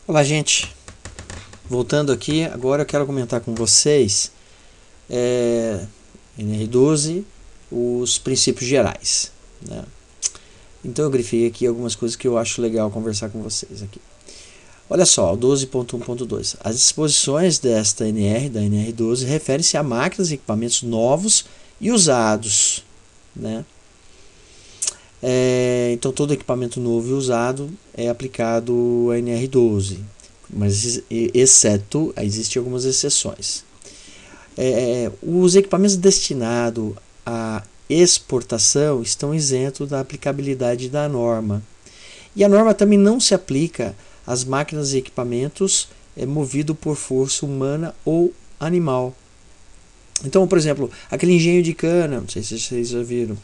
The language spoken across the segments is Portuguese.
Olá, gente. Voltando aqui, agora eu quero comentar com vocês NR12, os princípios gerais, né? Então eu grifei aqui algumas coisas que eu acho legal conversar com vocês aqui. Olha só, o 12.1.2. As disposições desta NR, da NR12, referem-se a máquinas e equipamentos novos e usados, né? Então todo equipamento novo e usado é aplicado a NR12, mas exceto, existem algumas exceções. Os equipamentos destinados à exportação estão isentos da aplicabilidade da norma. E a norma também não se aplica às máquinas e equipamentos movidos por força humana ou animal. Então, por exemplo, aquele engenho de cana, não sei se vocês já viram,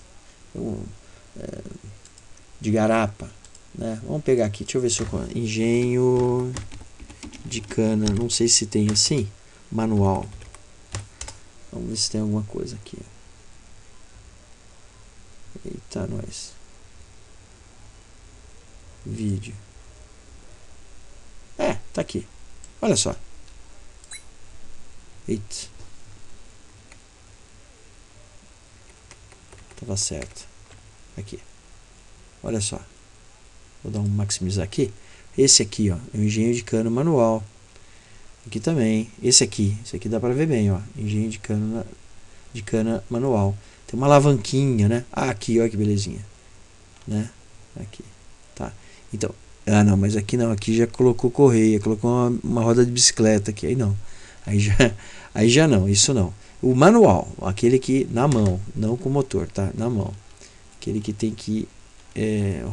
de garapa, né? Vamos pegar aqui, deixa eu ver se eu engenho de cana, não sei se tem assim, manual. Vamos ver se tem alguma coisa aqui. Eita, nós. Vídeo. Tá aqui. Olha só. Eita. Tava certo. Aqui. Olha só. Vou dar um maximizar aqui. Esse aqui, ó, é o engenho de cana manual. Aqui também. Esse aqui dá pra ver bem, ó. Engenho de cana manual. Tem uma alavanquinha, né? Aqui, olha que belezinha. Né? Aqui. Tá. Então, não, mas aqui não. Aqui já colocou correia, colocou uma roda de bicicleta aqui. Aí não. Aí já não, isso não. O manual, aquele que na mão, não com motor, tá? Na mão. Aquele que tem que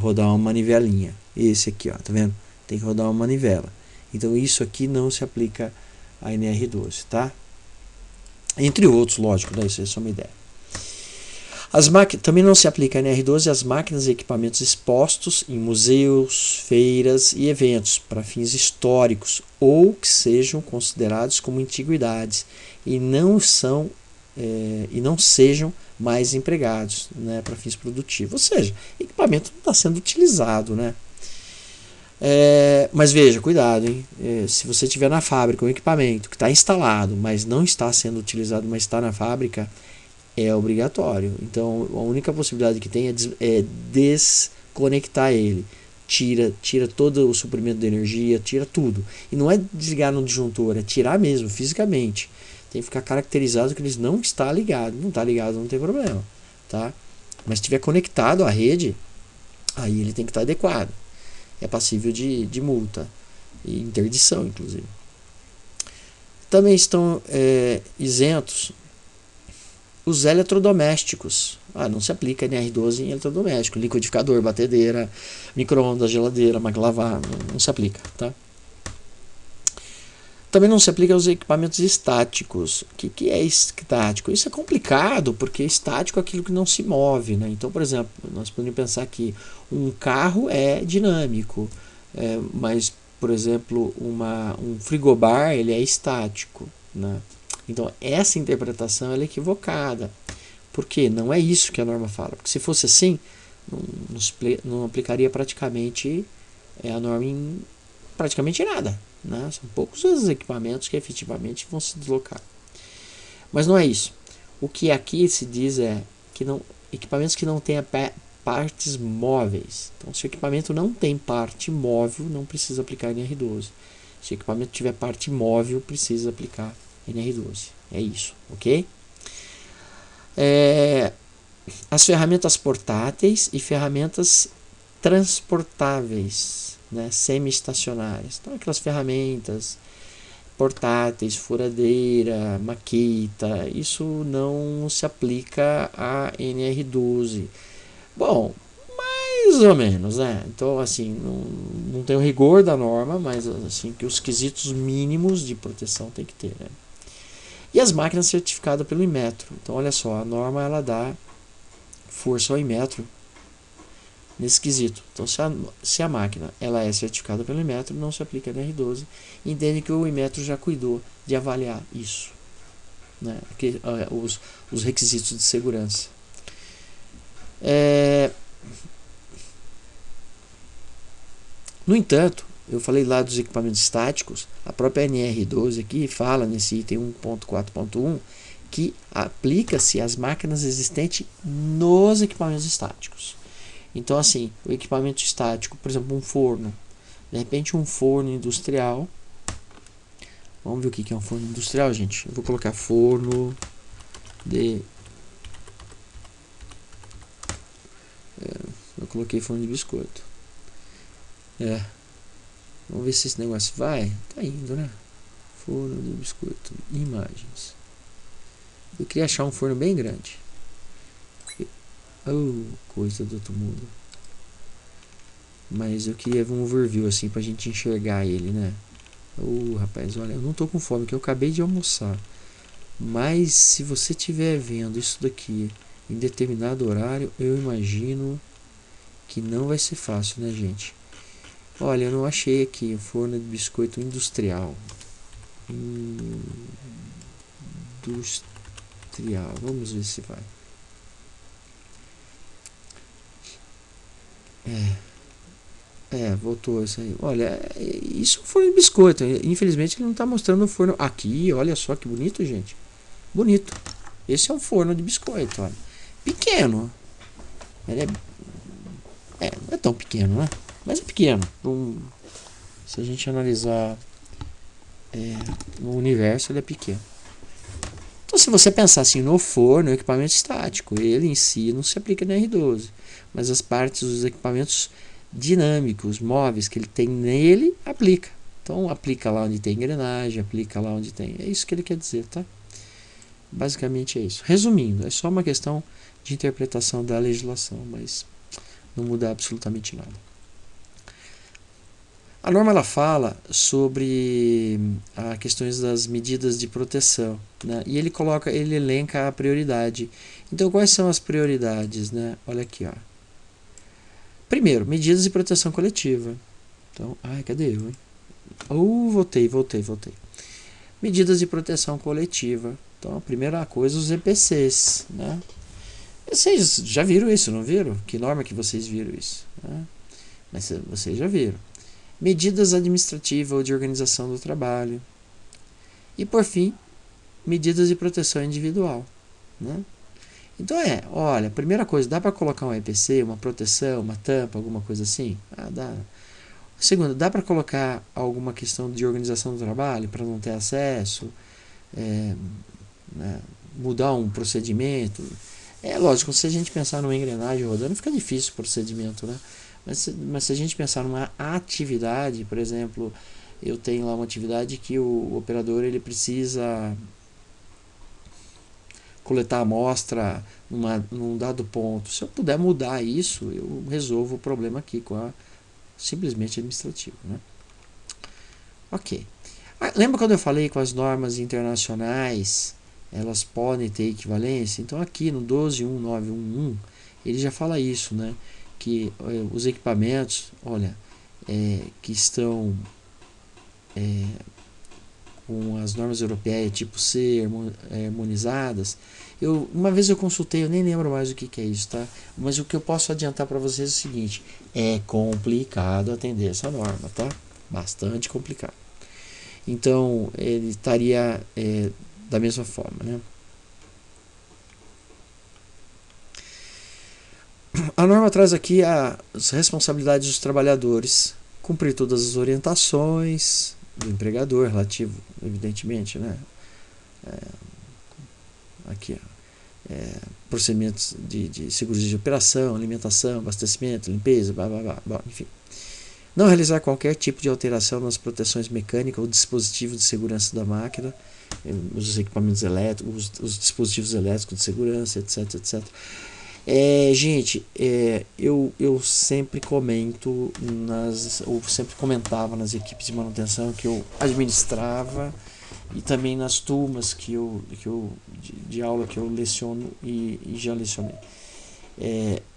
rodar uma manivelinha. Esse aqui, ó, tá vendo? Tem que rodar uma manivela. Então isso aqui não se aplica a NR12, tá? Entre outros, lógico, né? Isso é só uma ideia. Também não se aplica a NR12 às máquinas e equipamentos expostos em museus, feiras e eventos para fins históricos ou que sejam considerados como antiguidades e não sejam mais empregados, né, para fins produtivos. Ou seja, equipamento não está sendo utilizado, né? Mas veja, cuidado, hein? Se você tiver na fábrica um equipamento que está instalado, mas não está sendo utilizado, mas está na fábrica, é obrigatório. Então a única possibilidade que tem é desconectar ele. Tira todo o suprimento de energia, tira tudo. E não é desligar no disjuntor, é tirar mesmo, fisicamente. Tem que ficar caracterizado que ele não está ligado. Não está ligado, não tem problema. Tá? Mas se estiver conectado à rede, aí ele tem que estar adequado. É passível de multa e interdição, inclusive. Também estão isentos os eletrodomésticos. Não se aplica NR12 em eletrodoméstico. Liquidificador, batedeira, micro-ondas, geladeira, máquina de lavar. Não se aplica. Tá? Também não se aplica aos equipamentos estáticos. O que é estático? Isso é complicado, porque estático é aquilo que não se move. Né? Então, por exemplo, nós podemos pensar que um carro é dinâmico, mas, por exemplo, um frigobar ele é estático. Né? Então, essa interpretação é equivocada. Por quê? Não é isso que a norma fala. Porque se fosse assim, não aplicaria praticamente a norma em praticamente nada. Né? São poucos os equipamentos que efetivamente vão se deslocar. Mas não é isso. O que aqui se diz é que equipamentos que não tenham partes móveis. Então, se o equipamento não tem parte móvel, não precisa aplicar NR12. Se o equipamento tiver parte móvel, precisa aplicar NR12. É isso, ok? As ferramentas portáteis e ferramentas transportáveis, né, semi-estacionárias. Então, aquelas ferramentas portáteis, furadeira, maquita, isso não se aplica a NR12. Bom, mais ou menos, né? Então, assim, não tem o rigor da norma, mas assim, que os quesitos mínimos de proteção tem que ter, né? E as máquinas certificadas pelo Inmetro. Então, olha só, a norma ela dá força ao Inmetro nesse quesito. Então, se a máquina ela é certificada pelo Inmetro, não se aplica a NR12. Entende que o Inmetro já cuidou de avaliar isso, né? Os requisitos de segurança. No entanto, eu falei lá dos equipamentos estáticos, a própria NR12 aqui fala nesse item 1.4.1 que aplica-se às máquinas existentes nos equipamentos estáticos. Então, assim, o equipamento estático, por exemplo, um forno, de repente um forno industrial. Vamos ver o que é um forno industrial, gente. Eu vou colocar forno de... eu coloquei forno de biscoito. Vamos ver se esse negócio vai. Tá indo, né? Forno de biscoito. Imagens. Eu queria achar um forno bem grande. Oh, coisa do outro mundo. Mas eu queria ver um overview assim pra gente enxergar ele, né? Rapaz, olha, eu não tô com fome, porque eu acabei de almoçar. Mas se você estiver vendo isso daqui em determinado horário, eu imagino que não vai ser fácil, né, gente? Olha, eu não achei aqui o forno de biscoito industrial. Industrial. Vamos ver se vai. Voltou isso aí. Olha, isso é um forno de biscoito. Infelizmente ele não está mostrando o forno. Aqui, olha só que bonito, gente. Bonito. Esse é um forno de biscoito, olha. Pequeno. Ele não é tão pequeno, né? Mas é pequeno. Se a gente analisar no universo, ele é pequeno. Então, se você pensar assim no forno, é um equipamento estático. Ele em si não se aplica na R12. Mas as partes dos equipamentos dinâmicos, móveis que ele tem nele, aplica. Então, aplica lá onde tem engrenagem, aplica lá onde tem... É isso que ele quer dizer, tá? Basicamente é isso. Resumindo, é só uma questão de interpretação da legislação, mas não muda absolutamente nada. A norma ela fala sobre as questões das medidas de proteção, né? E ele elenca a prioridade. Então, quais são as prioridades, né? Olha aqui, ó. Primeiro, medidas de proteção coletiva. Então, cadê eu, hein? Voltei. Medidas de proteção coletiva. Então, a primeira coisa, os EPCs, né? Vocês já viram isso, não viram? Que norma que vocês viram isso? Né? Mas vocês já viram. Medidas administrativas ou de organização do trabalho. E, por fim, medidas de proteção individual, né? Então olha, primeira coisa, dá para colocar um EPC, uma proteção, uma tampa, alguma coisa assim? Dá. Segundo, dá para colocar alguma questão de organização do trabalho para não ter acesso, né, mudar um procedimento? Lógico, se a gente pensar numa engrenagem rodando, fica difícil o procedimento, né? Mas se a gente pensar numa atividade, por exemplo, eu tenho lá uma atividade que o operador ele precisa coletar a amostra num dado ponto. Se eu puder mudar isso, eu resolvo o problema aqui simplesmente administrativo, né? Ok. Lembra quando eu falei com as normas internacionais, elas podem ter equivalência? Então aqui no 12.1911, ele já fala isso, né? Que os equipamentos, olha, que estão com as normas europeias tipo C harmonizadas. Uma vez eu consultei, eu nem lembro mais o que é isso, tá? Mas o que eu posso adiantar para vocês é o seguinte: é complicado atender essa norma, tá? Bastante complicado. Então ele estaria da mesma forma, né? A norma traz aqui as responsabilidades dos trabalhadores, cumprir todas as orientações do empregador relativo, evidentemente, né? Aqui, procedimentos de seguros de operação, alimentação, abastecimento, limpeza, blá, blá, blá, blá, enfim. Não realizar qualquer tipo de alteração nas proteções mecânicas ou dispositivos de segurança da máquina, os equipamentos elétricos, os dispositivos elétricos de segurança, etc, etc. Gente, eu sempre comento ou sempre comentava nas equipes de manutenção que eu administrava e também nas turmas de aula que eu leciono e já lecionei.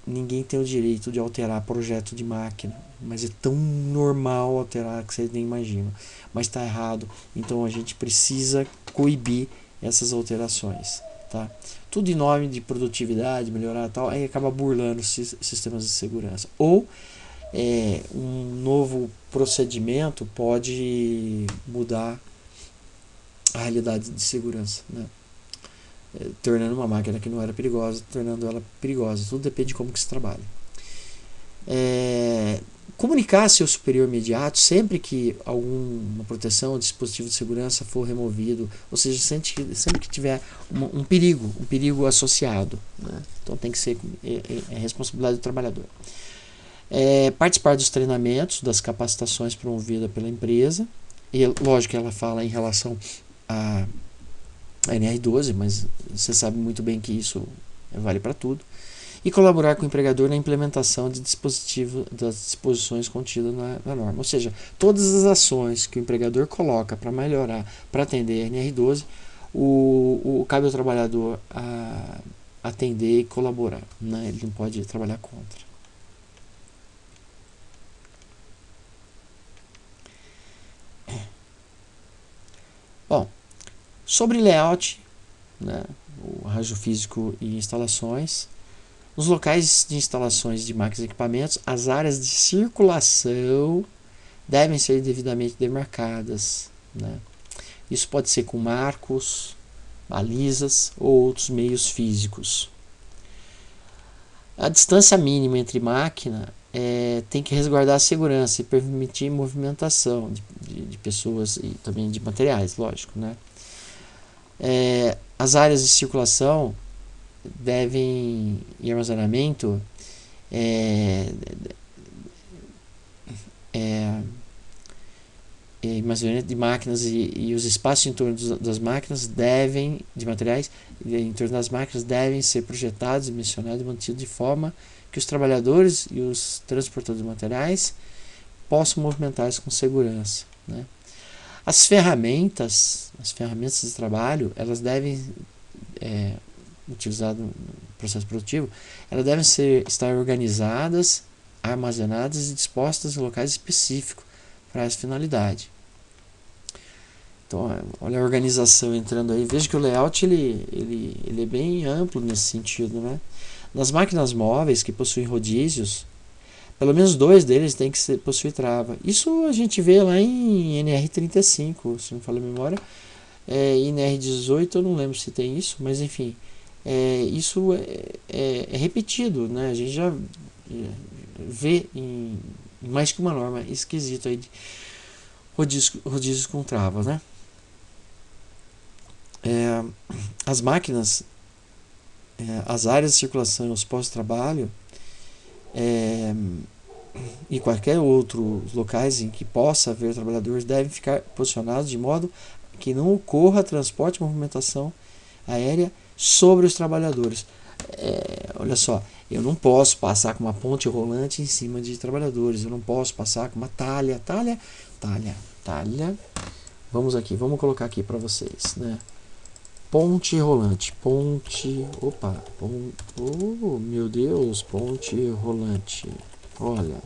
Ninguém tem o direito de alterar projeto de máquina, mas é tão normal alterar que você nem imagina. Mas está errado, então a gente precisa coibir essas alterações, tá? Tudo em nome de produtividade, melhorar tal, aí acaba burlando os sistemas de segurança. Ou um novo procedimento pode mudar a realidade de segurança, né? Tornando uma máquina que não era perigosa, tornando ela perigosa. Tudo depende de como que se trabalha. Comunicar a seu superior imediato sempre que alguma proteção ou dispositivo de segurança for removido, ou seja, sempre que tiver um perigo associado, né? Então tem que ser responsabilidade do trabalhador. Participar dos treinamentos, das capacitações promovidas pela empresa, e lógico que ela fala em relação a NR12, mas você sabe muito bem que isso vale para tudo. E colaborar com o empregador na implementação de das disposições contidas na norma. Ou seja, todas as ações que o empregador coloca para melhorar, para atender a NR12, cabe ao trabalhador atender e colaborar, né? Ele não pode trabalhar contra. Bom, sobre layout, né, o arranjo físico e instalações, nos locais de instalações de máquinas e equipamentos, as áreas de circulação devem ser devidamente demarcadas, né? Isso pode ser com marcos, balizas ou outros meios físicos. A distância mínima entre máquina tem que resguardar a segurança e permitir movimentação de pessoas e também de materiais, lógico, né? As áreas de circulação e armazenamento armazenamento de máquinas e os espaços em torno das máquinas de materiais em torno das máquinas devem ser projetados, dimensionados e mantidos de forma que os trabalhadores e os transportadores de materiais possam movimentar-se com segurança, né? As ferramentas de trabalho, elas devem utilizadas no processo produtivo, elas devem estar organizadas, armazenadas e dispostas em locais específicos para essa finalidade. Então, olha a organização entrando aí. Veja que o layout ele é bem amplo nesse sentido, né? Nas máquinas móveis que possuem rodízios, pelo menos 2 deles têm que possuir trava. Isso a gente vê lá em NR35, se não me falha a memória. Em NR18 eu não lembro se tem isso, mas enfim, isso é repetido, né? A gente já vê em mais que uma norma esquisita aí de rodízios com travas, né? As máquinas, as áreas de circulação e os postos de trabalho e qualquer outros locais em que possa haver trabalhadores devem ficar posicionados de modo que não ocorra transporte e movimentação aérea sobre os trabalhadores. Olha só, eu não posso passar com uma ponte rolante em cima de trabalhadores, eu não posso passar com uma talha. Vamos colocar aqui para vocês, né? Ponte rolante, oh meu Deus, ponte rolante. Olha,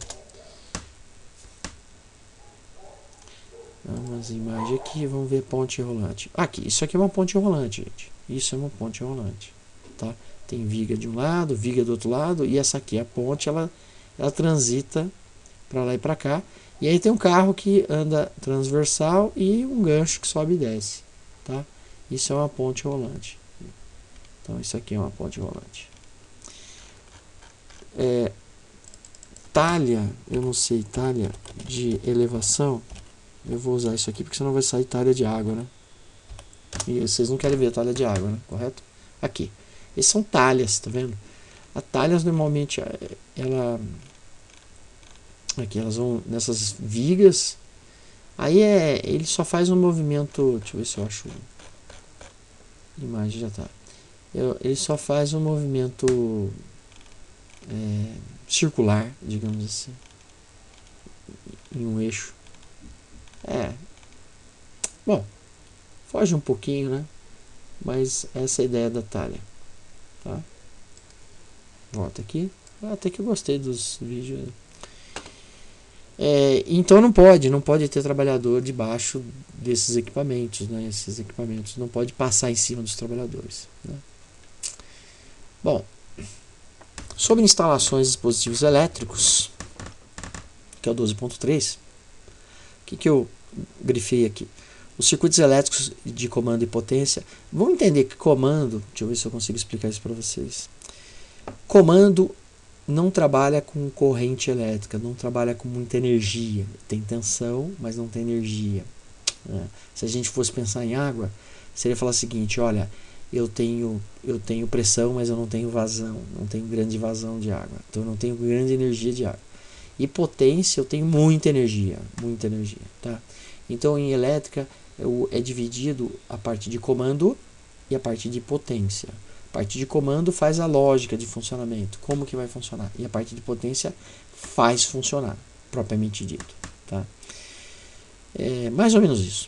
umas imagens aqui, vamos ver ponte rolante. Aqui, isso aqui é uma ponte rolante, gente. Isso é uma ponte rolante, tá? Tem viga de um lado, viga do outro lado, e essa aqui, a ponte, ela transita para lá e para cá. E aí tem um carro que anda transversal e um gancho que sobe e desce, tá? Isso é uma ponte rolante. Então isso aqui é uma ponte rolante. Talha, eu não sei, talha de elevação. Eu vou usar isso aqui porque senão vai sair talha de água, né? E vocês não querem ver talha de água, né? Correto? Aqui. Esses são talhas, tá vendo? As talhas normalmente aqui elas vão nessas vigas. Aí ele só faz um movimento. Deixa eu ver se eu acho. A imagem já tá. Ele só faz um movimento circular, digamos assim, em um eixo. Bom, foge um pouquinho, né? Mas essa é a ideia da talha, tá? Volta aqui. Até que eu gostei dos vídeos. Então não pode ter trabalhador debaixo desses equipamentos, né? Esses equipamentos não pode passar em cima dos trabalhadores, né? Bom, sobre instalações de dispositivos elétricos, que é o 12.3, o que eu grifei aqui? Os circuitos elétricos de comando e potência. Vamos entender que comando, deixa eu ver se eu consigo explicar isso para vocês. Comando não trabalha com corrente elétrica, não trabalha com muita energia. Tem tensão, mas não tem energia. Se a gente fosse pensar em água, seria falar o seguinte: olha, eu tenho pressão, mas eu não tenho vazão, não tenho grande vazão de água, então eu não tenho grande energia de água. E potência, eu tenho muita energia, tá? Então em elétrica é dividido a parte de comando e a parte de potência. A parte de comando faz a lógica de funcionamento, como que vai funcionar, e a parte de potência faz funcionar, propriamente dito, tá? É mais ou menos isso.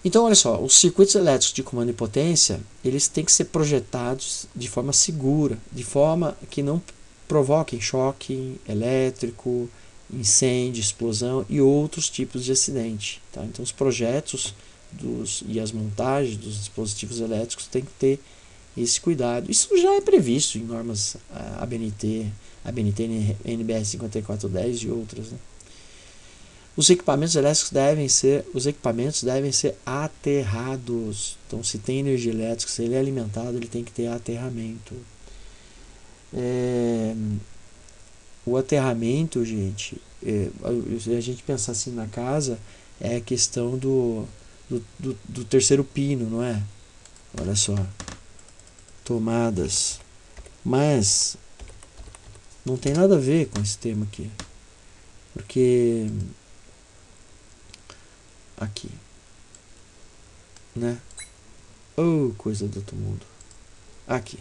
Então, olha só, os circuitos elétricos de comando e potência, eles têm que ser projetados de forma segura, de forma que não provoquem choque elétrico, incêndio, explosão e outros tipos de acidente, tá? Então, os projetos e as montagens dos dispositivos elétricos têm que ter esse cuidado. Isso já é previsto em normas ABNT, NBR 5410 e outras, né? Os equipamentos elétricos devem ser aterrados. Então, se tem energia elétrica, se ele é alimentado, ele tem que ter aterramento. O aterramento, gente, a gente pensar assim na casa, é a questão do terceiro pino, não é? Olha só, tomadas. Mas não tem nada a ver com esse tema aqui, porque aqui, né? Oh, coisa do outro mundo. Aqui,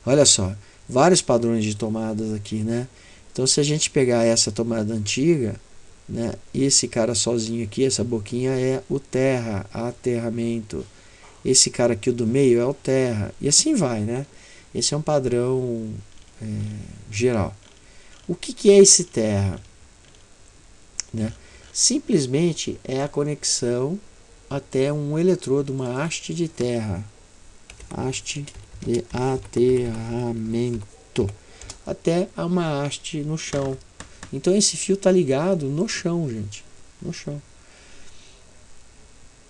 olha só, vários padrões de tomadas aqui, né? Então, se a gente pegar essa tomada antiga, né? Esse cara sozinho aqui, essa boquinha é o terra, aterramento. Esse cara aqui, o do meio, é o terra. E assim vai, né? Esse é um padrão geral. O que é esse terra? Né? Simplesmente é a conexão até um eletrodo, uma haste de terra. Haste de aterramento. Até uma haste no chão. Então esse fio está ligado no chão, gente. No chão.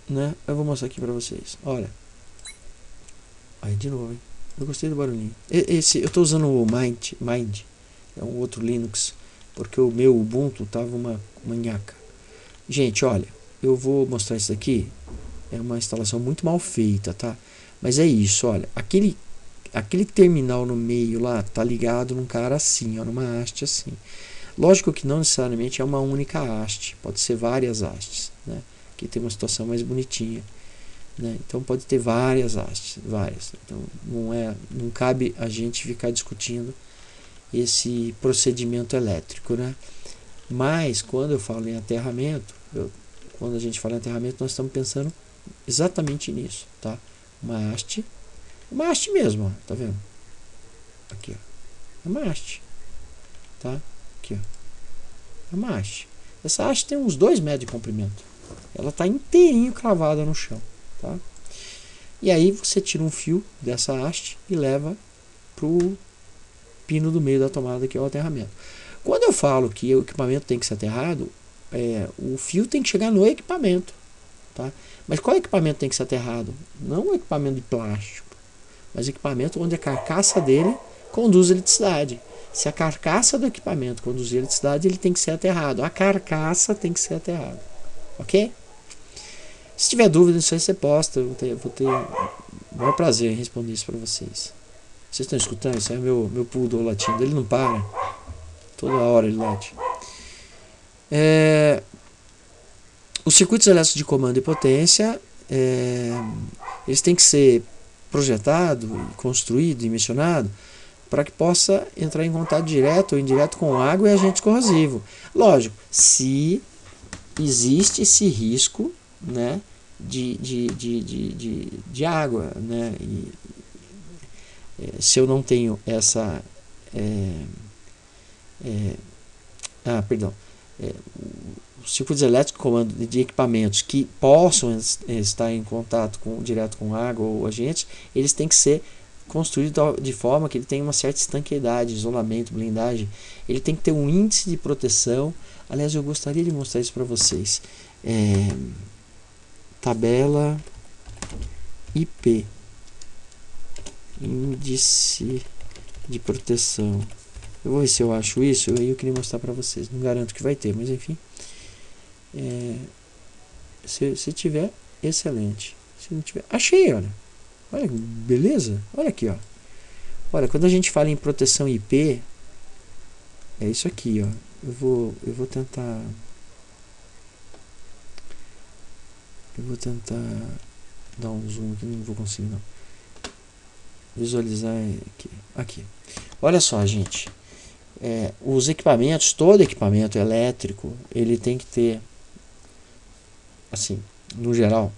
Né? Eu vou mostrar aqui para vocês. Olha. Aí de novo, hein? Eu gostei do barulhinho. Eu estou usando o Mind. É um outro Linux. Porque o meu Ubuntu tava uma nhaca. Gente, olha. Eu vou mostrar isso aqui. É uma instalação muito mal feita, tá? Mas é isso, olha. Aquele terminal no meio lá tá ligado num cara assim, ó, numa haste assim. Lógico que não necessariamente é uma única haste, pode ser várias hastes, né? Aqui tem uma situação mais bonitinha, né? Então pode ter várias hastes, várias. Então não cabe a gente ficar discutindo esse procedimento elétrico, né? Mas quando eu falo em aterramento, quando a gente fala em aterramento, nós estamos pensando exatamente nisso, tá? Uma haste mesmo, ó, tá vendo? Aqui, ó. É uma haste, tá? Aqui, ó. É uma haste. Essa haste tem uns 2 metros de comprimento. Ela está inteirinho cravada no chão, tá? E aí você tira um fio dessa haste e leva pro pino do meio da tomada, que é o aterramento. Quando eu falo que o equipamento tem que ser aterrado, o fio tem que chegar no equipamento, tá? Mas qual equipamento tem que ser aterrado? Não o equipamento de plástico, mas o equipamento onde a carcaça dele conduz eletricidade. Se a carcaça do equipamento conduzir eletricidade, ele tem que ser aterrado. A carcaça tem que ser aterrada. Ok? Se tiver dúvida disso aí, você posta. Vou ter o maior prazer em responder isso para vocês. Vocês estão escutando? Isso aí é meu poodle latindo. Ele não para. Toda hora ele late. Os circuitos elétricos de comando e potência, eles têm que ser projetados, construídos, dimensionados, para que possa entrar em contato direto ou indireto com água e agentes corrosivos. Lógico, se existe esse risco, né, de água, né, se eu não tenho essa os circuitos elétricos comando de equipamentos que possam estar em contato direto com água ou agentes, eles têm que ser construído de forma que ele tem uma certa estanqueidade, isolamento, blindagem. Ele tem que ter um índice de proteção. Aliás, eu gostaria de mostrar isso para vocês. Tabela IP, índice de proteção. Eu vou ver se eu acho isso. Eu queria mostrar para vocês. Não garanto que vai ter, mas enfim. Se tiver, excelente. Se não tiver, achei, olha. Olha, beleza? Olha aqui, ó. Olha, quando a gente fala em proteção IP, é isso aqui, ó. Eu vou tentar dar um zoom aqui, não vou conseguir não. Visualizar aqui. Olha só, gente. Os equipamentos, todo equipamento elétrico, ele tem que ter, assim, no geral,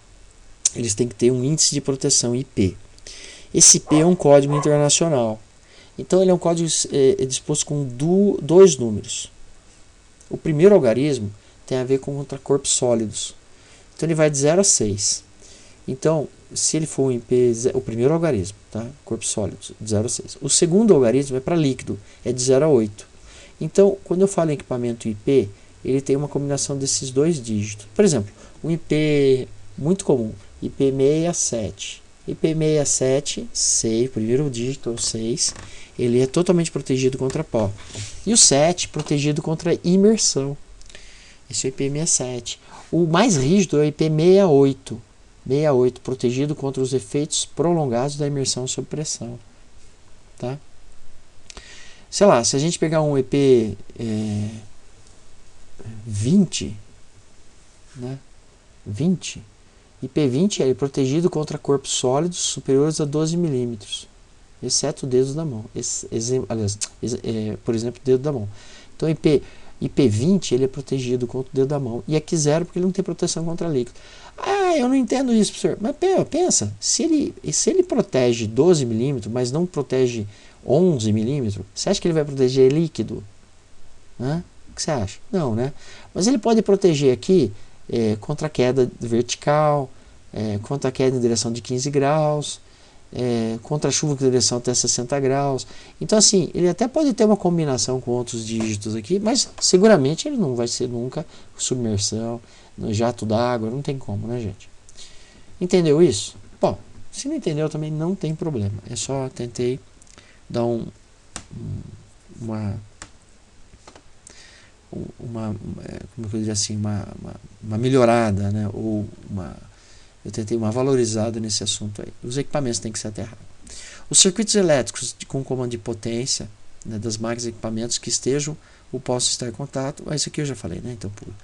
eles têm que ter um índice de proteção IP. Esse IP é um código internacional. Então ele é um código disposto com dois números. O primeiro algarismo tem a ver com corpos sólidos. Então ele vai de 0 a 6. Então, se ele for um IP, o primeiro algarismo, tá? Corpos sólidos, de 0 a 6. O segundo algarismo é para líquido, é de 0 a 8. Então, quando eu falo em equipamento IP, ele tem uma combinação desses dois dígitos. Por exemplo, um IP muito comum, IP67. IP67, 6, primeiro dígito é o 6, ele é totalmente protegido contra pó. E o 7, protegido contra imersão. Esse é o IP67. O mais rígido é o IP68. 68, protegido contra os efeitos prolongados da imersão sob pressão. Tá? Sei lá, se a gente pegar um EP 20, né? 20, IP20 é protegido contra corpos sólidos superiores a 12 milímetros, exceto dedos da mão. Por exemplo, dedo da mão. Então, IP20 ele é protegido contra o dedo da mão. E aqui 0 porque ele não tem proteção contra líquido. Ah, eu não entendo isso, professor. Mas pensa, se ele protege 12 milímetros, mas não protege 11 milímetros, você acha que ele vai proteger líquido? Hã? O que você acha? Não, né? Mas ele pode proteger aqui contra a queda vertical, contra a queda em direção de 15 graus, contra a chuva com direção até 60 graus. Então, assim, ele até pode ter uma combinação com outros dígitos aqui, mas seguramente ele não vai ser nunca submersão, no jato d'água, não tem como, né, gente? Entendeu isso? Bom, se não entendeu também não tem problema. É só tentei dar uma como eu diria assim, uma melhorada, né? Ou eu tentei uma valorizada nesse assunto aí. Os equipamentos têm que ser aterrados. Os circuitos elétricos com comando de potência, né, das máquinas e equipamentos que estejam ou possam estar em contato, isso aqui eu já falei, né? Então pula.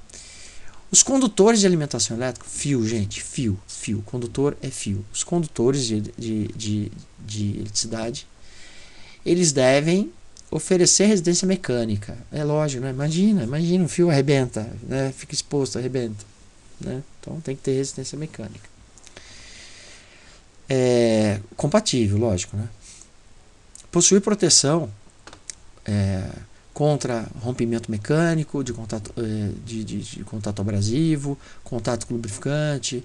Os condutores de alimentação elétrica, fio, gente, fio, condutor é fio. Os condutores de eletricidade, eles devem oferecer resistência mecânica. É lógico, né? Imagina, um fio arrebenta, né? Fica exposto, arrebenta, né? Então tem que ter resistência mecânica. Compatível, lógico, né? Possuir proteção contra rompimento mecânico, de contato abrasivo, contato com lubrificante,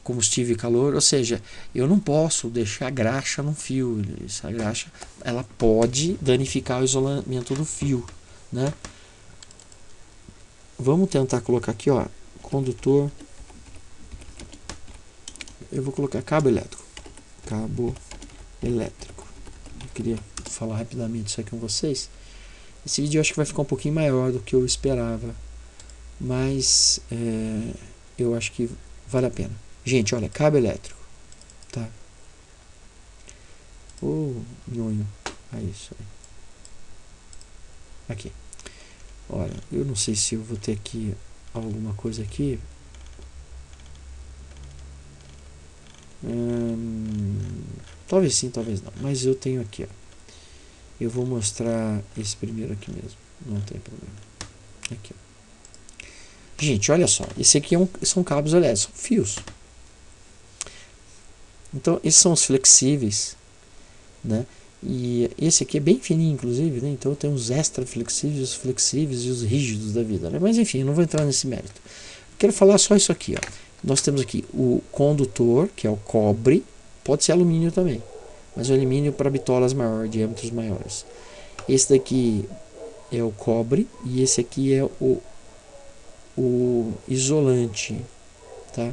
combustível e calor. Ou seja, eu não posso deixar graxa no fio. Essa graxa ela pode danificar o isolamento do fio, né? Vamos tentar colocar aqui, ó, condutor. Eu vou colocar cabo elétrico. Cabo elétrico. Eu queria falar rapidamente isso aqui com vocês. Esse vídeo eu acho que vai ficar um pouquinho maior do que eu esperava, mas eu acho que vale a pena. Gente, olha, cabo elétrico, tá? Nhonho, é isso aí. Aqui. Olha, eu não sei se eu vou ter aqui alguma coisa aqui. Talvez sim, talvez não. Mas eu tenho aqui, ó. Eu vou mostrar esse primeiro aqui mesmo. Não tem problema. Aqui, ó. Gente, olha só. Esse aqui são cabos elétricos, são fios. Então, esses são os flexíveis, né? E esse aqui é bem fininho, inclusive, né? Então, tem os extra flexíveis, os flexíveis e os rígidos da vida, né? Mas, enfim, eu não vou entrar nesse mérito. Quero falar só isso aqui, ó. Nós temos aqui o condutor, que é o cobre, pode ser alumínio também, mas o alumínio para bitolas maiores, diâmetros maiores. Esse daqui é o cobre e esse aqui é o isolante, tá?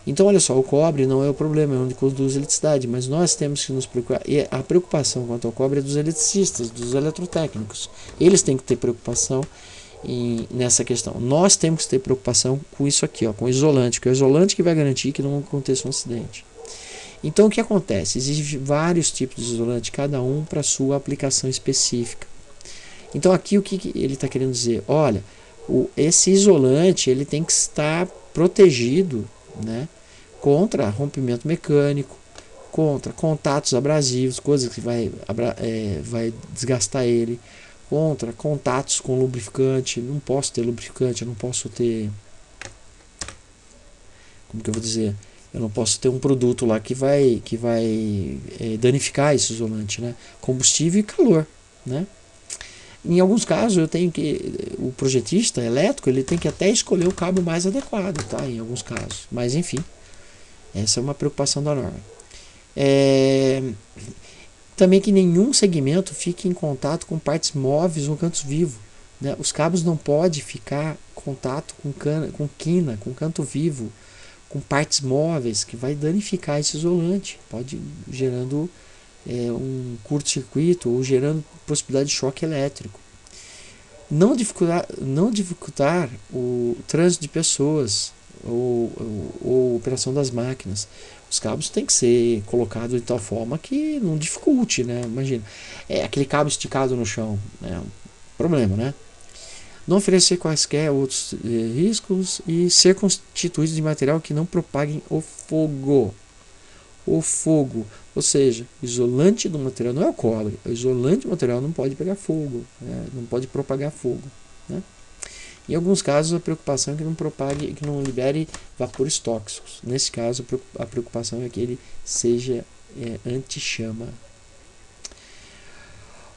Então, olha só, o cobre não é o problema, é onde conduz eletricidade, mas nós temos que nos preocupar, e a preocupação quanto ao cobre é dos eletricistas, dos eletrotécnicos. Eles têm que ter preocupação nessa questão. Nós temos que ter preocupação com isso aqui, ó, com o isolante, que é o isolante que vai garantir que não aconteça um acidente. Então, o que acontece? Existem vários tipos de isolante, cada um para sua aplicação específica. Então, aqui o que ele está querendo dizer? Olha, esse isolante ele tem que estar protegido, né, contra rompimento mecânico, contra contatos abrasivos, coisas que vai desgastar ele, contra contatos com lubrificante. Não posso ter lubrificante, eu não posso ter, como que eu vou dizer, eu não posso ter um produto lá que vai danificar esse isolante, né? Combustível e calor, né? Em alguns casos eu tenho que, o projetista elétrico ele tem que até escolher o cabo mais adequado, tá? Em alguns casos, mas enfim, essa é uma preocupação da norma. Também que nenhum segmento fique em contato com partes móveis ou cantos vivos, né? Os cabos não podem ficar em contato com quina, com canto vivo, com partes móveis, que vai danificar esse isolante, pode gerando um curto-circuito ou gerando possibilidade de choque elétrico. Não dificultar o trânsito de pessoas ou operação das máquinas. Os cabos têm que ser colocados de tal forma que não dificulte, né? Imagina, aquele cabo esticado no chão, é um problema, né? Não oferecer quaisquer outros riscos e ser constituído de material que não propaguem o fogo. O fogo, ou seja, o isolante do material não é o cobre, o isolante do material não pode pegar fogo, né? Não pode propagar fogo, né? Em alguns casos a preocupação é que não propague, que não libere vapores tóxicos. Nesse caso a preocupação é que ele seja anti-chama.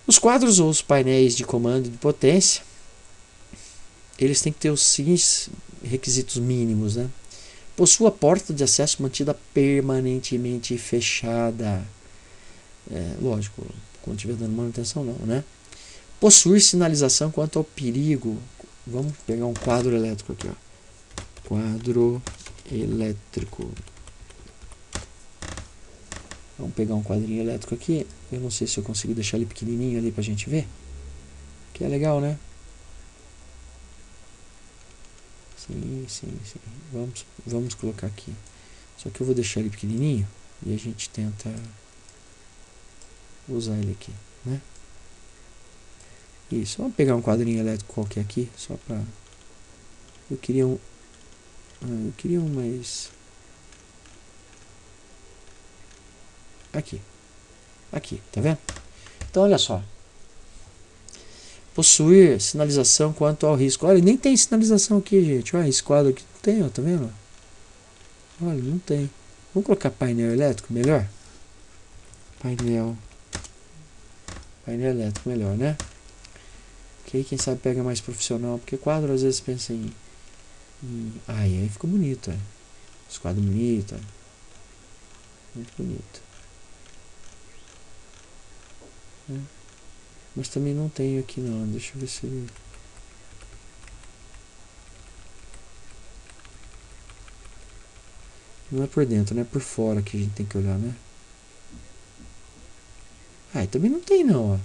Os quadros ou os painéis de comando de potência, eles têm que ter os seguintes requisitos mínimos, né? Possua porta de acesso mantida permanentemente fechada. Lógico, quando estiver dando manutenção não, né? Possuir sinalização quanto ao perigo. Vamos pegar um quadro elétrico aqui, ó. Quadro elétrico. Vamos pegar um quadrinho elétrico aqui. Eu não sei se eu consigo deixar ele pequenininho ali pra gente ver. Que é legal, né? Sim. Vamos colocar aqui. Só que eu vou deixar ele pequenininho e a gente tenta usar ele aqui, né? Isso. Vamos pegar um quadrinho elétrico qualquer aqui, só para. Eu queria um mais. Aqui, tá vendo? Então olha só. Possuir sinalização quanto ao risco. Olha, nem tem sinalização aqui, gente. Olha, esse quadro aqui não tem, ó, tá vendo? Olha, não tem. Vamos colocar painel elétrico, melhor? Painel elétrico, melhor, né? Que aí quem sabe pega mais profissional. Porque quadro às vezes pensa em aí ficou bonito, os quadros bonitos, muito bonito. Mas também não tenho aqui não. Deixa eu ver se ele... Não é por dentro, não é por fora que a gente tem que olhar, né? E também não tem não, ó.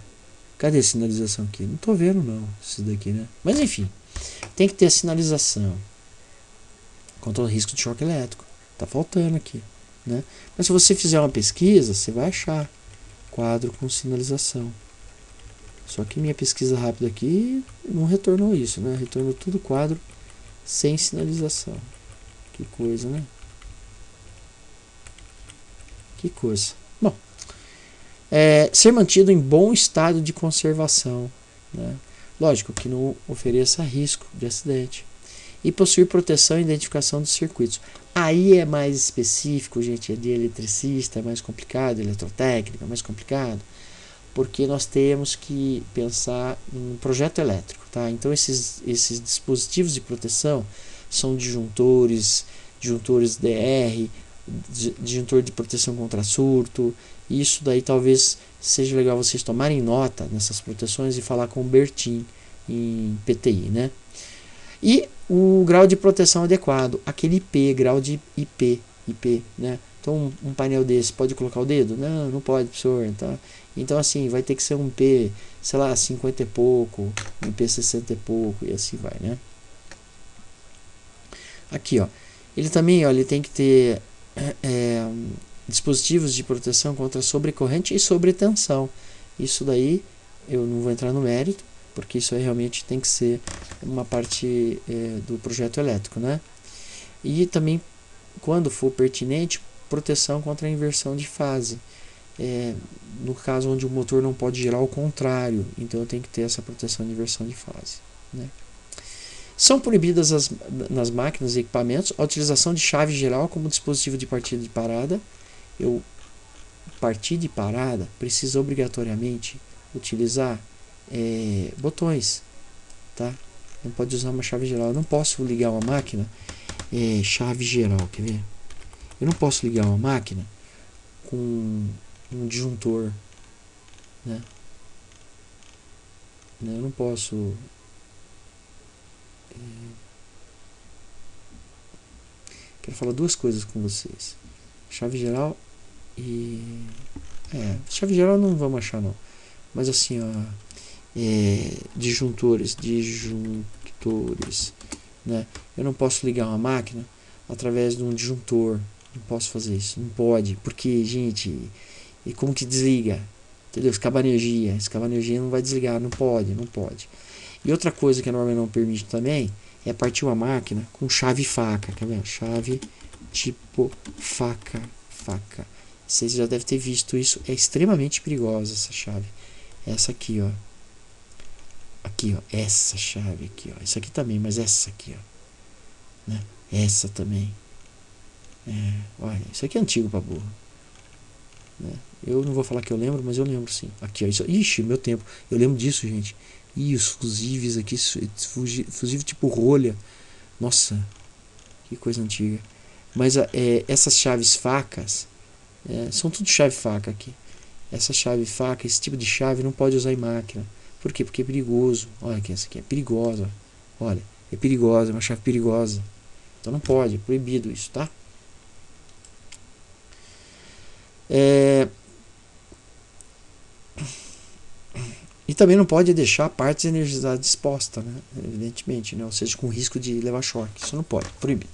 Cadê a sinalização aqui? Não tô vendo não, isso daqui, né? Mas enfim, tem que ter a sinalização contra o risco de choque elétrico. Tá faltando aqui, né? Mas se você fizer uma pesquisa, você vai achar quadro com sinalização. Só que minha pesquisa rápida aqui não retornou isso, né? Retornou tudo quadro sem sinalização. Que coisa, né? Que coisa. Bom, ser mantido em bom estado de conservação, né? Lógico que não ofereça risco de acidente. E possuir proteção e identificação dos circuitos. Aí é mais específico, gente, é de eletricista, é mais complicado, eletrotécnica, é mais complicado, porque nós temos que pensar em projeto elétrico, tá? Então esses dispositivos de proteção são disjuntores DR, disjuntor de proteção contra surto. Isso daí talvez seja legal vocês tomarem nota nessas proteções e falar com o Bertin em PTI, né? E o grau de proteção adequado, aquele IP, grau de IP, né? Então um painel desse pode colocar o dedo? Não, não pode, professor. Então assim, vai ter que ser um IP, sei lá, 50 e pouco, um IP 60 e pouco, e assim vai, né? Aqui, ó. Ele também, ó, ele tem que ter dispositivos de proteção contra sobrecorrente e sobretensão. Isso daí eu não vou entrar no mérito, porque isso aí realmente tem que ser uma parte do projeto elétrico, né? E também, quando for pertinente, proteção contra a inversão de fase. No caso onde o motor não pode girar ao contrário, então eu tenho que ter essa proteção de inversão de fase, né? São proibidas nas máquinas e equipamentos a utilização de chave geral como dispositivo de partida e parada. Partida e parada precisa obrigatoriamente utilizar botões, tá? Não pode usar uma chave geral. Eu não posso ligar uma máquina chave geral, quer ver? Eu não posso ligar uma máquina com um disjuntor, né? Eu não posso quero falar duas coisas com vocês: chave geral e chave geral não vamos achar não, mas assim, ó, disjuntores, né? Eu não posso ligar uma máquina através de um disjuntor, não posso fazer isso, não pode, porque, gente, e como que desliga? Entendeu? Escapa energia não vai desligar, não pode. E outra coisa que a norma não permite também é partir uma máquina com chave e faca, quer ver? Chave tipo faca. Vocês já devem ter visto isso, é extremamente perigosa essa chave. Essa aqui, ó. Aqui, ó, essa chave aqui, ó. Essa aqui também, mas essa aqui, ó, né? Essa também. Olha, isso aqui é antigo pra burro, né? Eu não vou falar que eu lembro, mas eu lembro sim. Aqui, ó, isso, ixi, meu tempo. Eu lembro disso, gente. E os fusíveis aqui, fusível tipo rolha. Nossa, que coisa antiga. Mas essas chaves facas, são tudo chave faca aqui. Essa chave faca, esse tipo de chave não pode usar em máquina. Por quê? Porque é perigoso. Olha aqui, essa aqui é perigosa. Olha, é perigosa, é uma chave perigosa. Então não pode, é proibido isso, tá? E também não pode deixar partes energizadas expostas, né? Evidentemente, né? Ou seja, com risco de levar choque. Isso não pode, proibido.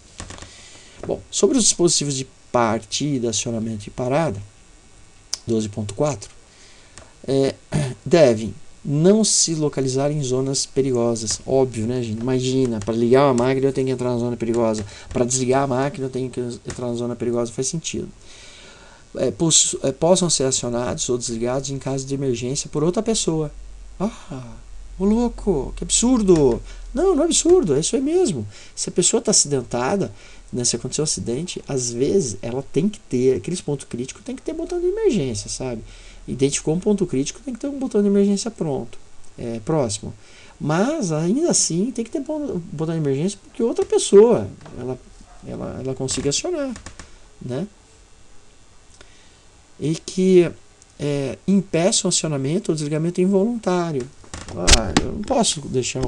Bom, sobre os dispositivos de partida, acionamento e parada, 12.4, devem não se localizar em zonas perigosas. Óbvio, né, gente? Imagina, para ligar uma máquina eu tenho que entrar na zona perigosa. Para desligar a máquina eu tenho que entrar na zona perigosa. Faz sentido. Possam ser acionados ou desligados em caso de emergência por outra pessoa. Ô louco, que absurdo! Não é absurdo, é isso aí mesmo. Se a pessoa está acidentada, né, se aconteceu um acidente, às vezes ela tem que ter, aqueles pontos críticos tem que ter botão de emergência, sabe? Identificou um ponto crítico, tem que ter um botão de emergência pronto, próximo. Mas ainda assim tem que ter botão de emergência porque outra pessoa ela consiga acionar, né? E que impeça o acionamento ou desligamento involuntário. Eu não posso deixar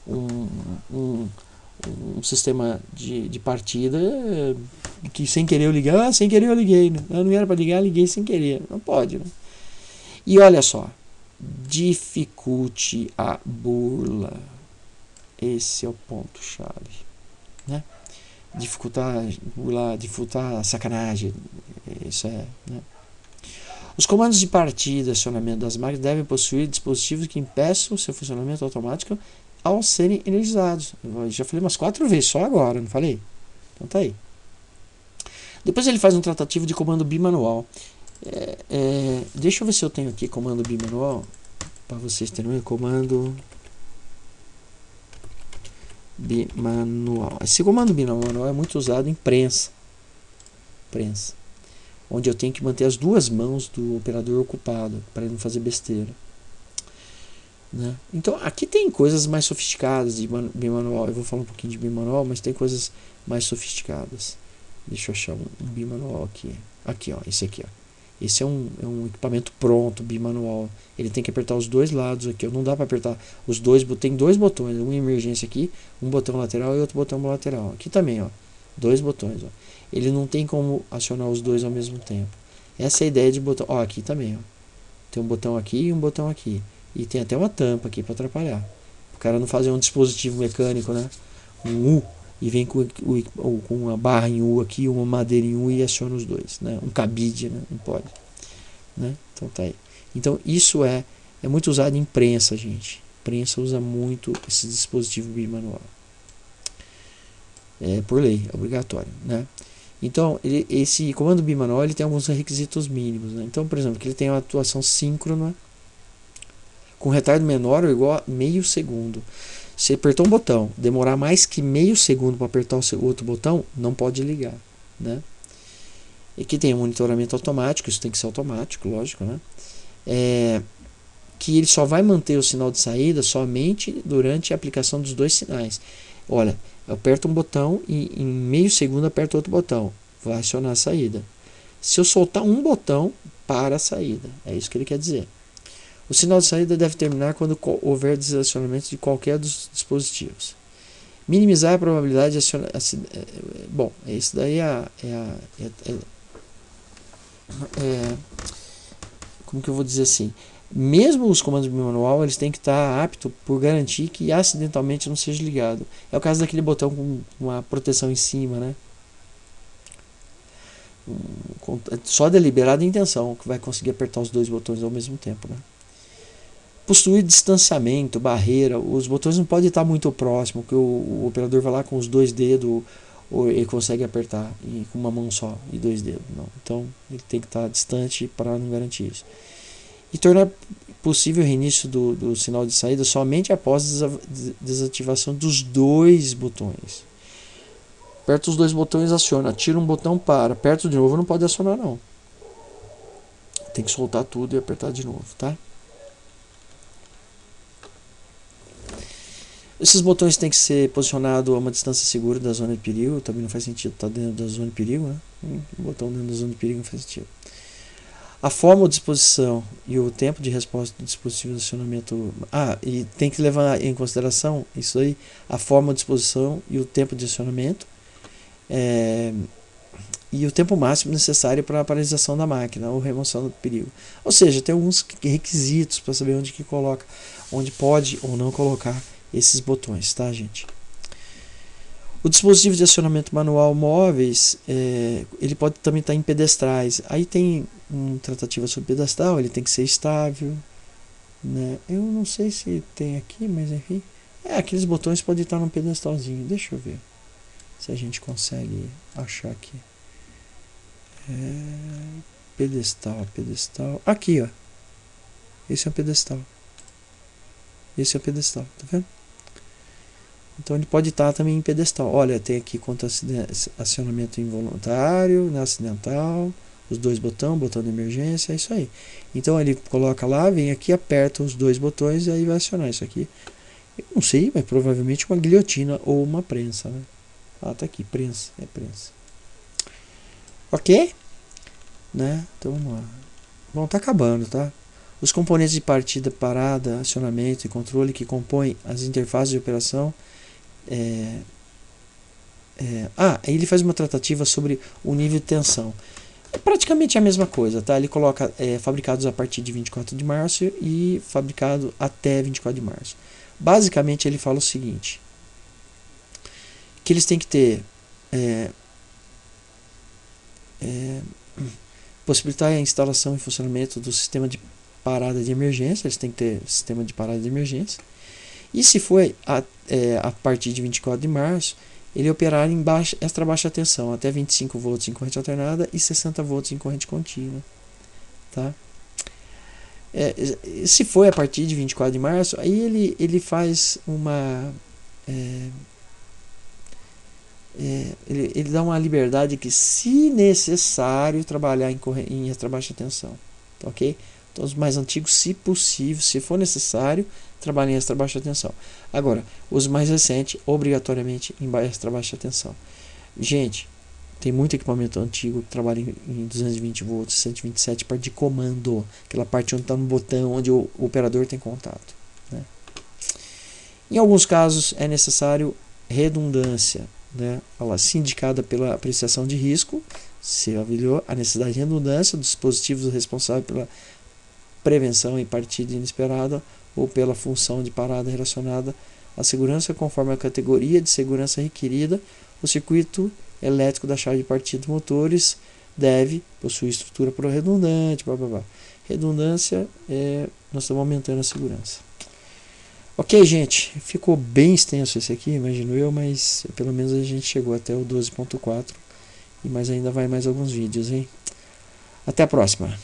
um sistema de partida que sem querer eu ligar, sem querer eu liguei, né? Eu não era para ligar, liguei sem querer. Não pode, né? E olha só, dificulte a burla. Esse é o ponto-chave, né? Dificultar a sacanagem. Isso né? Os comandos de partida e acionamento das máquinas devem possuir dispositivos que impeçam o seu funcionamento automático ao serem energizados. Eu já falei umas 4 vezes, só agora, não falei? Então tá aí. Depois ele faz um tratativo de comando bimanual. Deixa eu ver se eu tenho aqui comando bimanual, para vocês terem um comando bimanual. Esse comando bimanual é muito usado em prensa, onde eu tenho que manter as duas mãos do operador ocupado para ele não fazer besteira, né? Então aqui tem coisas mais sofisticadas de bimanual. Eu vou falar um pouquinho de bimanual, mas tem coisas mais sofisticadas, Deixa eu achar um bimanual aqui. Aqui, ó, esse aqui, ó. Esse é um equipamento pronto, bimanual. Ele tem que apertar os dois lados aqui, ó. Não dá para apertar os dois, tem dois botões, uma emergência aqui, um botão lateral e outro botão lateral. Aqui também, ó. Dois botões, ó. Ele não tem como acionar os dois ao mesmo tempo. Essa é a ideia de botão. Ó, aqui também, ó. Tem um botão aqui e um botão aqui. E tem até uma tampa aqui para atrapalhar. O cara não fazer um dispositivo mecânico, né? Um U e vem com uma barra em U aqui, uma madeira em U e aciona os dois, né? Um cabide, né? Não pode, né? Então tá aí. Então isso é muito usado em prensa, gente. Prensa usa muito esse dispositivo bimanual. Por lei, é obrigatório, né? Então, esse comando bimanual ele tem alguns requisitos mínimos, né? Então, por exemplo, que ele tem uma atuação síncrona com retardo menor ou igual a meio segundo. Se apertou um botão, demorar mais que meio segundo para apertar o outro botão, não pode ligar, né? E que tem um monitoramento automático, isso tem que ser automático, lógico, né? Que ele só vai manter o sinal de saída somente durante a aplicação dos dois sinais. Olha, eu aperto um botão e em meio segundo aperto outro botão, vai acionar a saída. Se eu soltar um botão, para a saída, é isso que ele quer dizer. O sinal de saída deve terminar quando houver desacionamento de qualquer dos dispositivos. Minimizar a probabilidade de acionar. Bom, isso daí como que eu vou dizer assim? Mesmo os comandos bimanual, eles têm que estar aptos por garantir que acidentalmente não seja ligado. É o caso daquele botão com uma proteção em cima, né? Só deliberada intenção que vai conseguir apertar os dois botões ao mesmo tempo, né? Possuir distanciamento, barreira, os botões não podem estar muito próximos, que o operador vai lá com os dois dedos ou ele consegue apertar com uma mão só e dois dedos. Não. Então ele tem que estar distante para não garantir isso. E tornar possível o reinício do sinal de saída somente após a desativação dos dois botões. Aperta os dois botões, aciona. Tira um botão, para. Aperta de novo, não pode acionar não. Tem que soltar tudo e apertar de novo, tá? Esses botões têm que ser posicionados a uma distância segura da zona de perigo. Também não faz sentido estar dentro da zona de perigo, né? Um botão dentro da zona de perigo não faz sentido. A forma de disposição e o tempo de resposta do dispositivo de acionamento. E tem que levar em consideração isso aí, a forma de disposição e o tempo de acionamento. E o tempo máximo necessário para a paralisação da máquina ou remoção do perigo. Ou seja, tem alguns requisitos para saber onde que coloca, onde pode ou não colocar esses botões, tá, gente? O dispositivo de acionamento manual móveis, ele pode também estar em pedestrais. Aí tem uma tratativa sobre pedestal, ele tem que ser estável, né? Eu não sei se tem aqui, mas enfim. Aqueles botões podem estar num pedestalzinho. Deixa eu ver se a gente consegue achar aqui. Pedestal. Aqui, ó. Esse é um pedestal. Esse é o pedestal, tá vendo? Então ele pode estar também em pedestal. Olha, tem aqui contra acionamento involuntário, né, acidental, os dois botões, botão de emergência, é isso aí. Então ele coloca lá, vem aqui, aperta os dois botões e aí vai acionar isso aqui. Eu não sei, mas provavelmente uma guilhotina ou uma prensa, né? Tá aqui, prensa, é prensa. Ok? Né? Então vamos lá. Bom, tá acabando, tá? Os componentes de partida, parada, acionamento e controle que compõem as interfaces de operação. Aí ele faz uma tratativa sobre o nível de tensão. É praticamente a mesma coisa, tá? Ele coloca fabricados a partir de 24 de março e fabricado até 24 de março. Basicamente ele fala o seguinte, que eles têm que ter possibilitar a instalação e funcionamento do sistema de parada de emergência, eles têm que ter sistema de parada de emergência. E se for a partir de 24 de março, ele operar em extra baixa tensão, até 25 volts em corrente alternada e 60 volts em corrente contínua. Tá? Se for a partir de 24 de março, aí ele faz uma... ele dá uma liberdade que, se necessário, trabalhar em extra baixa tensão. Tá, ok? Então, os mais antigos, se possível, se for necessário, trabalhem em extra baixa tensão. Agora, os mais recentes, obrigatoriamente em extra baixa tensão. Gente, Tem muito equipamento antigo que trabalha em 220 volts, 127, parte de comando, aquela parte onde está no botão, onde o operador tem contato, né? Em alguns casos é necessário redundância, né? Ela indicada pela apreciação de risco, se avaliou a necessidade de redundância dos dispositivos responsáveis pela prevenção em partida inesperada ou pela função de parada relacionada à segurança conforme a categoria de segurança requerida. O circuito elétrico da chave de partida dos motores deve possuir estrutura redundante, blá blá blá. Redundância nós estamos aumentando a segurança. Ok, gente, ficou bem extenso esse aqui, imagino eu, mas pelo menos a gente chegou até o 12.4 e mais ainda vai mais alguns vídeos, hein? Até a próxima.